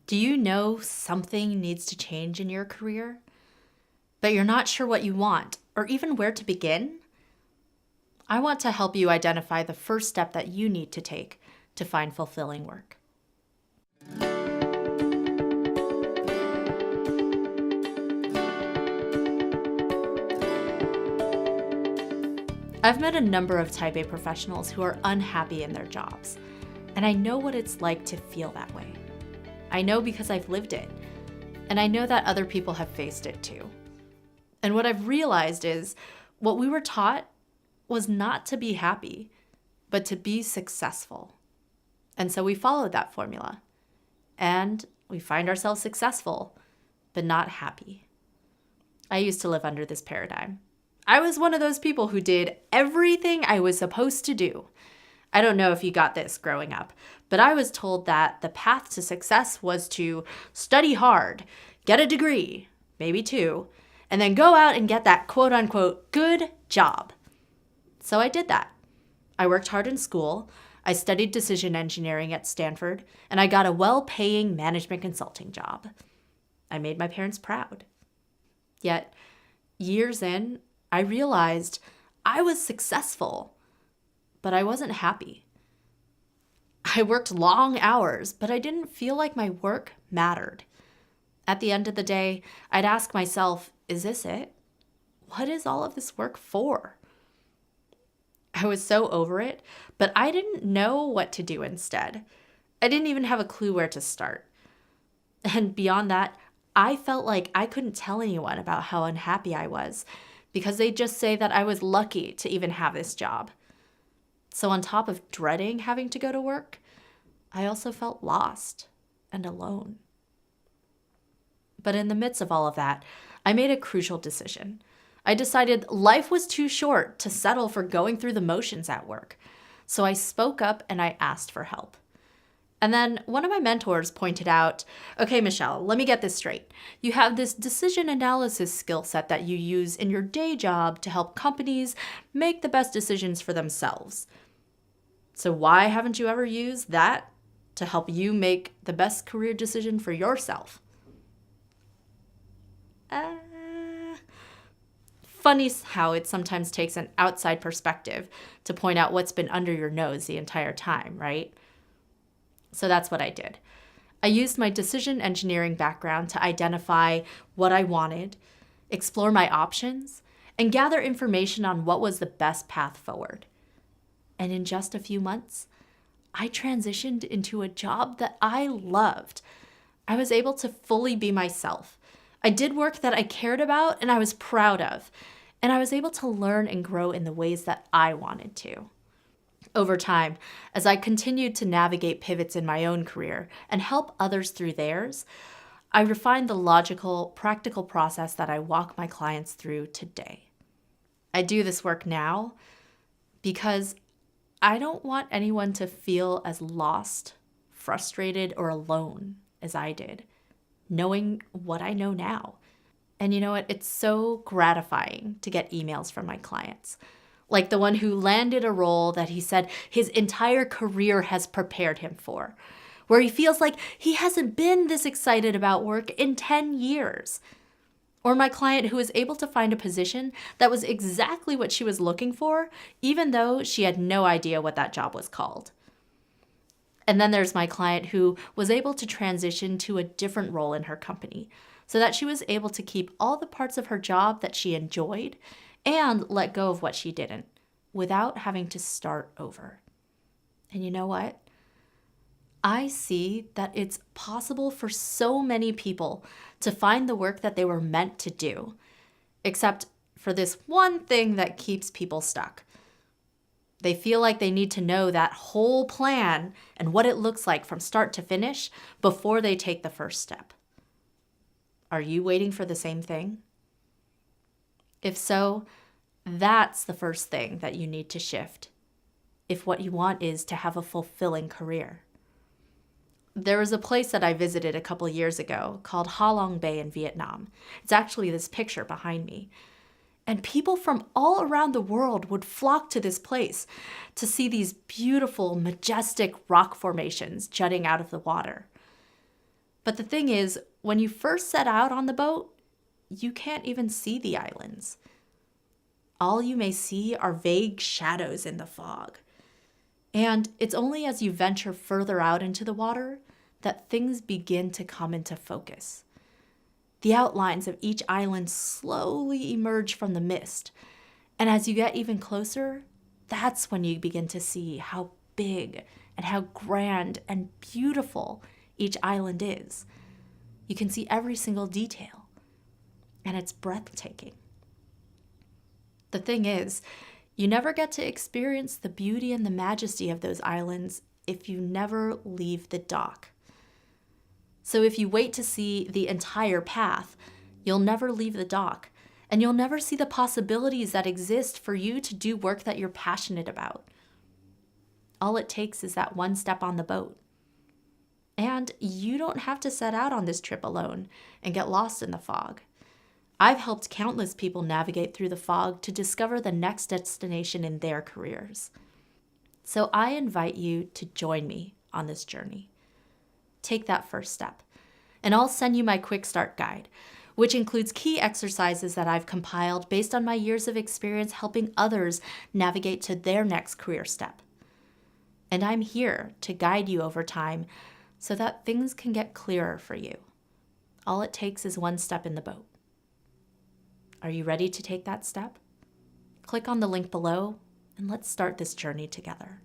Do you know something needs to change in your career, but you're not sure what you want or even where to begin? I want to help you identify the first step that you need to take to find fulfilling work. I've met a number of Type A professionals who are unhappy in their jobs, and I know what it's like to feel that way. I know because I've lived it, and I know that other people have faced it too. And what I've realized is what we were taught was not to be happy, but to be successful. And so we followed that formula, and we find ourselves successful, but not happy. I used to live under this paradigm. I was one of those people who did everything I was supposed to do. I don't know if you got this growing up, but I was told that the path to success was to study hard, get a degree, maybe two, and then go out and get that quote unquote good job. So I did that. I worked hard in school, I studied decision engineering at Stanford, and I got a well-paying management consulting job. I made my parents proud. Yet, years in, I realized I was successful, but I wasn't happy. I worked long hours, but I didn't feel like my work mattered. At the end of the day, I'd ask myself, is this it? What is all of this work for? I was so over it, but I didn't know what to do instead. I didn't even have a clue where to start. And beyond that, I felt like I couldn't tell anyone about how unhappy I was because they'd just say that I was lucky to even have this job. So on top of dreading having to go to work, I also felt lost and alone. But in the midst of all of that, I made a crucial decision. I decided life was too short to settle for going through the motions at work. So I spoke up and I asked for help. And then one of my mentors pointed out, okay, Michelle, let me get this straight. You have this decision analysis skill set that you use in your day job to help companies make the best decisions for themselves. So why haven't you ever used that to help you make the best career decision for yourself? Funny how it sometimes takes an outside perspective to point out what's been under your nose the entire time, right? So that's what I did. I used my decision engineering background to identify what I wanted, explore my options, and gather information on what was the best path forward. And in just a few months, I transitioned into a job that I loved. I was able to fully be myself. I did work that I cared about and I was proud of. And I was able to learn and grow in the ways that I wanted to. Over time, as I continued to navigate pivots in my own career and help others through theirs, I refined the logical, practical process that I walk my clients through today. I do this work now because I don't want anyone to feel as lost, frustrated, or alone as I did, knowing what I know now. And you know what? It's so gratifying to get emails from my clients. Like the one who landed a role that he said his entire career has prepared him for, where he feels like he hasn't been this excited about work in 10 years. Or my client who was able to find a position that was exactly what she was looking for, even though she had no idea what that job was called. And then there's my client who was able to transition to a different role in her company so that she was able to keep all the parts of her job that she enjoyed and let go of what she didn't without having to start over. And you know what? I see that it's possible for so many people to find the work that they were meant to do, except for this one thing that keeps people stuck. They feel like they need to know that whole plan and what it looks like from start to finish before they take the first step. Are you waiting for the same thing? If so, that's the first thing that you need to shift if what you want is to have a fulfilling career. There was a place that I visited a couple years ago called Ha Long Bay in Vietnam. It's actually this picture behind me. And people from all around the world would flock to this place to see these beautiful, majestic rock formations jutting out of the water. But the thing is, when you first set out on the boat, you can't even see the islands. All you may see are vague shadows in the fog. And it's only as you venture further out into the water that things begin to come into focus. The outlines of each island slowly emerge from the mist. And as you get even closer, that's when you begin to see how big and how grand and beautiful each island is. You can see every single detail, and it's breathtaking. The thing is, you never get to experience the beauty and the majesty of those islands if you never leave the dock. So if you wait to see the entire path, you'll never leave the dock, and you'll never see the possibilities that exist for you to do work that you're passionate about. All it takes is that one step on the boat. And you don't have to set out on this trip alone and get lost in the fog. I've helped countless people navigate through the fog to discover the next destination in their careers. So I invite you to join me on this journey. Take that first step, and I'll send you my quick start guide, which includes key exercises that I've compiled based on my years of experience helping others navigate to their next career step. And I'm here to guide you over time so that things can get clearer for you. All it takes is one step in the boat. Are you ready to take that step? Click on the link below and let's start this journey together.